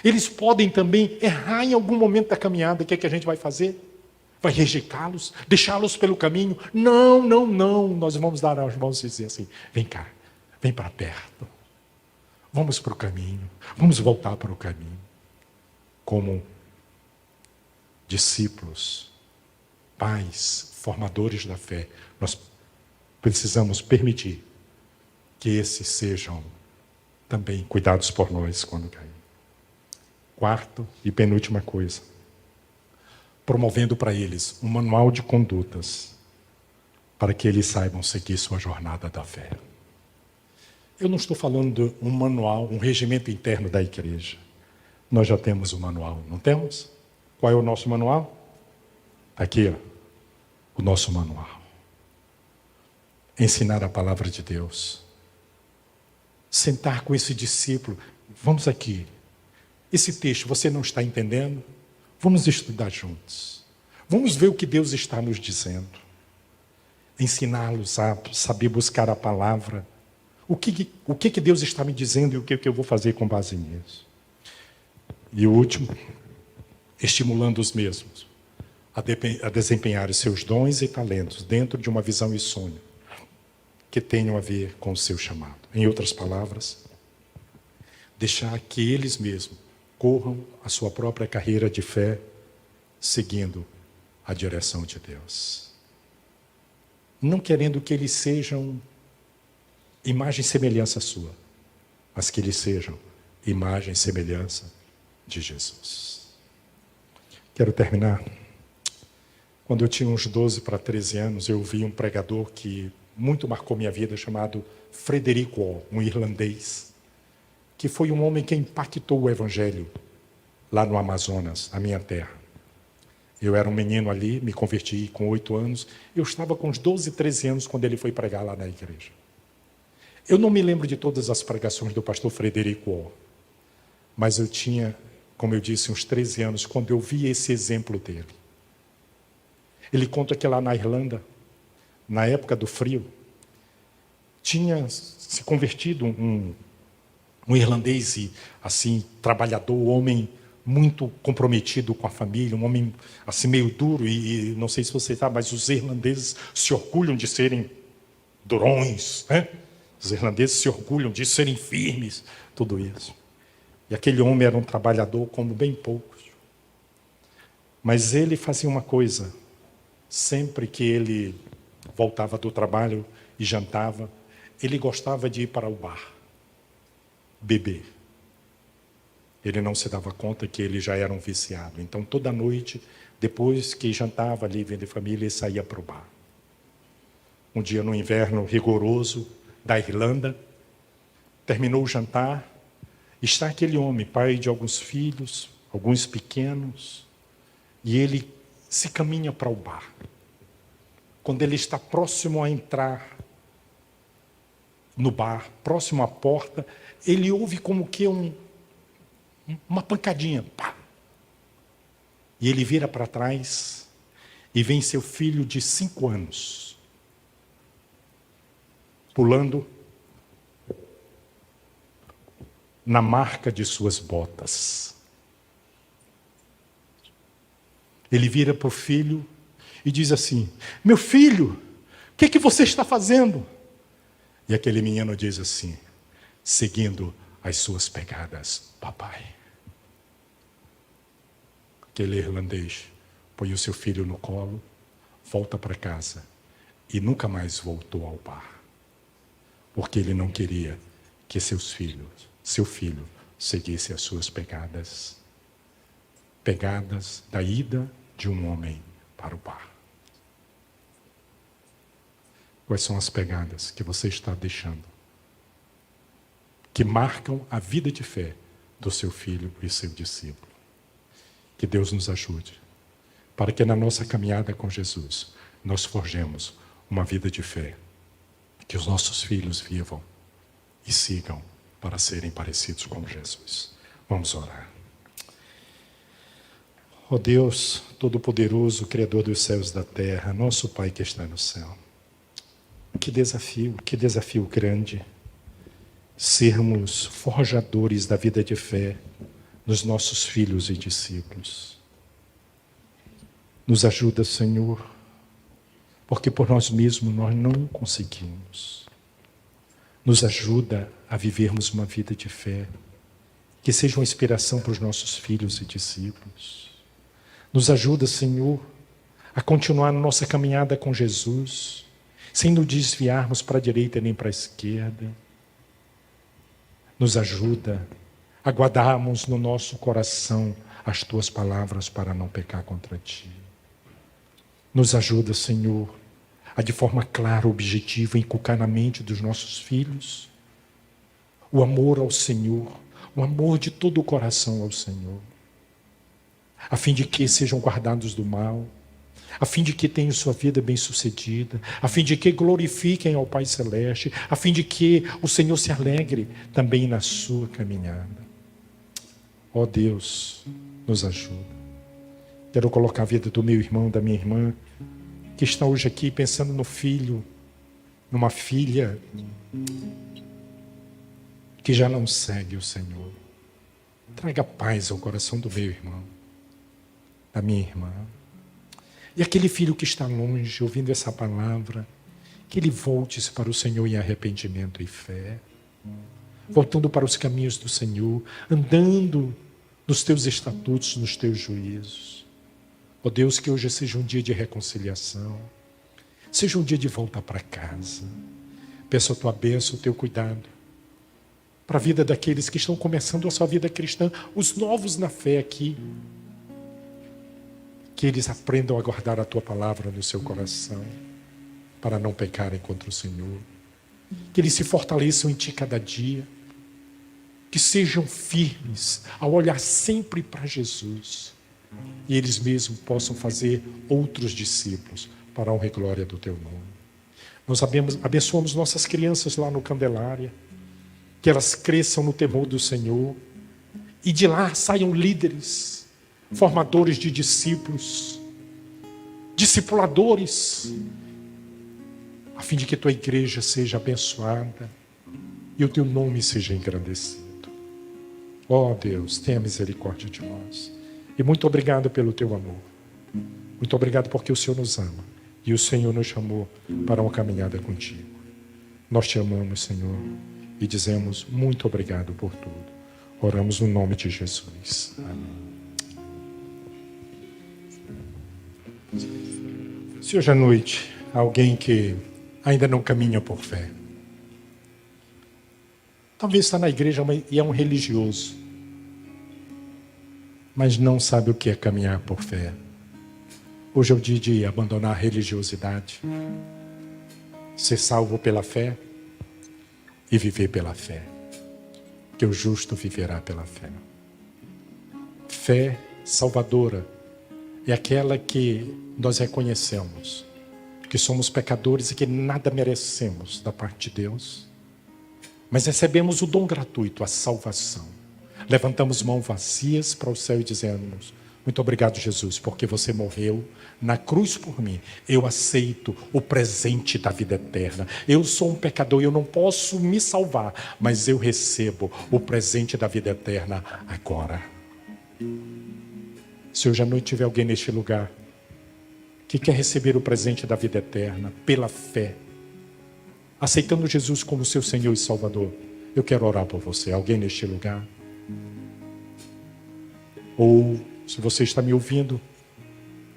Eles podem também errar em algum momento da caminhada. O que é que a gente vai fazer? Vai rejeitá-los? Deixá-los pelo caminho? Não, não, não. Nós vamos dar as mãos e dizer assim, vem cá, vem para perto. Vamos para o caminho. Vamos voltar para o caminho. Como discípulos pais, formadores da fé, nós precisamos permitir que esses sejam também cuidados por nós quando cair. Quarto e penúltima coisa, promovendo para eles um manual de condutas para que eles saibam seguir sua jornada da fé. Eu não estou falando de um manual, um regimento interno da igreja. Nós já temos o manual, não temos? Qual é o nosso manual? Aqui, ó, o nosso manual. Ensinar a palavra de Deus. Sentar com esse discípulo. Vamos aqui. Esse texto você não está entendendo? Vamos estudar juntos. Vamos ver o que Deus está nos dizendo. Ensiná-los a saber buscar a palavra. O que Deus está me dizendo e o que eu vou fazer com base nisso. E o último, estimulando os mesmos a desempenhar os seus dons e talentos dentro de uma visão e sonho que tenham a ver com o seu chamado. Em outras palavras, deixar que eles mesmos corram a sua própria carreira de fé seguindo a direção de Deus. Não querendo que eles sejam imagem e semelhança sua, mas que eles sejam imagem e semelhança de Jesus. Quero terminar. Quando eu tinha uns 12 para 13 anos, eu vi um pregador que muito marcou minha vida, chamado Frederick Wall, um irlandês, que foi um homem que impactou o evangelho lá no Amazonas, na minha terra. Eu era um menino ali, me converti com 8 anos, eu estava com uns 12, 13 anos quando ele foi pregar lá na igreja. Eu não me lembro de todas as pregações do pastor Frederick Wall, mas eu tinha, como eu disse, uns 13 anos quando eu vi esse exemplo dele. Ele conta que lá na Irlanda, na época do frio, tinha se convertido um irlandês, e, assim, trabalhador, homem muito comprometido com a família, um homem assim meio duro, e não sei se você sabe, mas os irlandeses se orgulham de serem durões, né? Os irlandeses se orgulham de serem firmes, tudo isso. E aquele homem era um trabalhador como bem poucos. Mas ele fazia uma coisa, sempre que ele voltava do trabalho e jantava, ele gostava de ir para o bar, beber. Ele não se dava conta que ele já era um viciado. Então, toda noite, depois que jantava ali, vendo família, ele saía para o bar. Um dia, no inverno rigoroso da Irlanda, terminou o jantar, está aquele homem, pai de alguns filhos, alguns pequenos, e ele se caminha para o bar. Quando ele está próximo a entrar no bar, próximo à porta, ele ouve como que uma pancadinha. Pá! E ele vira para trás e vem seu filho de 5 anos, pulando na marca de suas botas. Ele vira para o filho e diz assim: meu filho, o que você está fazendo? E aquele menino diz assim: seguindo as suas pegadas, papai. Aquele irlandês põe o seu filho no colo, volta para casa e nunca mais voltou ao bar, porque ele não queria que seu filho seguisse as suas pegadas da ida de um homem para o bar. Quais são as pegadas que você está deixando, que marcam a vida de fé do seu filho e seu discípulo? Que Deus nos ajude, para que na nossa caminhada com Jesus, nós forjemos uma vida de fé, que os nossos filhos vivam e sigam para serem parecidos com Jesus. Vamos orar. Ó Deus Todo-Poderoso, Criador dos céus e da terra, nosso Pai que está no céu. Que desafio grande sermos forjadores da vida de fé nos nossos filhos e discípulos. Nos ajuda, Senhor, porque por nós mesmos nós não conseguimos. Nos ajuda a vivermos uma vida de fé que seja uma inspiração para os nossos filhos e discípulos. Nos ajuda, Senhor, a continuar nossa caminhada com Jesus, sem nos desviarmos para a direita nem para a esquerda. Nos ajuda a guardarmos no nosso coração as tuas palavras para não pecar contra ti. Nos ajuda, Senhor, a de forma clara, objetiva, inculcar na mente dos nossos filhos o amor ao Senhor, o amor de todo o coração ao Senhor, a fim de que sejam guardados do mal, a fim de que tenham sua vida bem-sucedida, a fim de que glorifiquem ao Pai Celeste, a fim de que o Senhor se alegre também na sua caminhada. Ó Deus, nos ajuda. Quero colocar a vida do meu irmão, da minha irmã, que está hoje aqui pensando no filho, numa filha que já não segue o Senhor. Traga paz ao coração do meu irmão, da minha irmã. E aquele filho que está longe, ouvindo essa palavra, que ele volte-se para o Senhor em arrependimento e fé, voltando para os caminhos do Senhor, andando nos teus estatutos, nos teus juízos. Ó Deus, que hoje seja um dia de reconciliação, seja um dia de volta para casa. Peço a tua bênção, o teu cuidado, para a vida daqueles que estão começando a sua vida cristã, os novos na fé aqui, que eles aprendam a guardar a tua palavra no seu coração, para não pecarem contra o Senhor, que eles se fortaleçam em ti cada dia, que sejam firmes ao olhar sempre para Jesus, e eles mesmos possam fazer outros discípulos para a honra e glória do teu nome. Nós abençoamos nossas crianças lá no Candelária, que elas cresçam no temor do Senhor e de lá saiam líderes, formadores de discípulos, discipuladores, a fim de que tua igreja seja abençoada e o teu nome seja engrandecido. Ó Deus, tenha misericórdia de nós. E muito obrigado pelo teu amor. Muito obrigado porque o Senhor nos ama e o Senhor nos chamou para uma caminhada contigo. Nós te amamos, Senhor, e dizemos muito obrigado por tudo. Oramos no nome de Jesus. Amém. Se hoje à noite alguém que ainda não caminha por fé, talvez está na igreja e é um religioso, mas não sabe o que é caminhar por fé. Hoje é o dia de abandonar a religiosidade, ser salvo pela fé e viver pela fé, que o justo viverá pela fé. Fé salvadora é aquela que nós reconhecemos que somos pecadores e que nada merecemos da parte de Deus, mas recebemos o dom gratuito, a salvação. Levantamos mãos vazias para o céu e dizemos: muito obrigado, Jesus, porque você morreu na cruz por mim. Eu aceito o presente da vida eterna. Eu sou um pecador, eu não posso me salvar, mas eu recebo o presente da vida eterna agora. Se hoje à noite tiver alguém neste lugar que quer receber o presente da vida eterna pela fé, aceitando Jesus como seu Senhor e Salvador, eu quero orar por você. Alguém neste lugar? Ou se você está me ouvindo,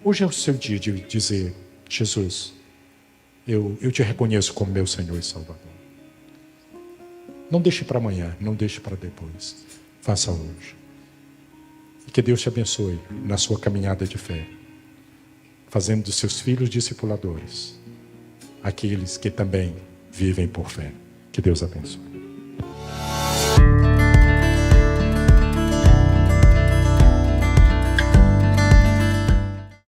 hoje é o seu dia de dizer: Jesus, eu te reconheço como meu Senhor e Salvador. Não deixe para amanhã, não deixe para depois. Faça hoje. E que Deus te abençoe na sua caminhada de fé, fazendo dos seus filhos discipuladores aqueles que também vivem por fé. Que Deus abençoe.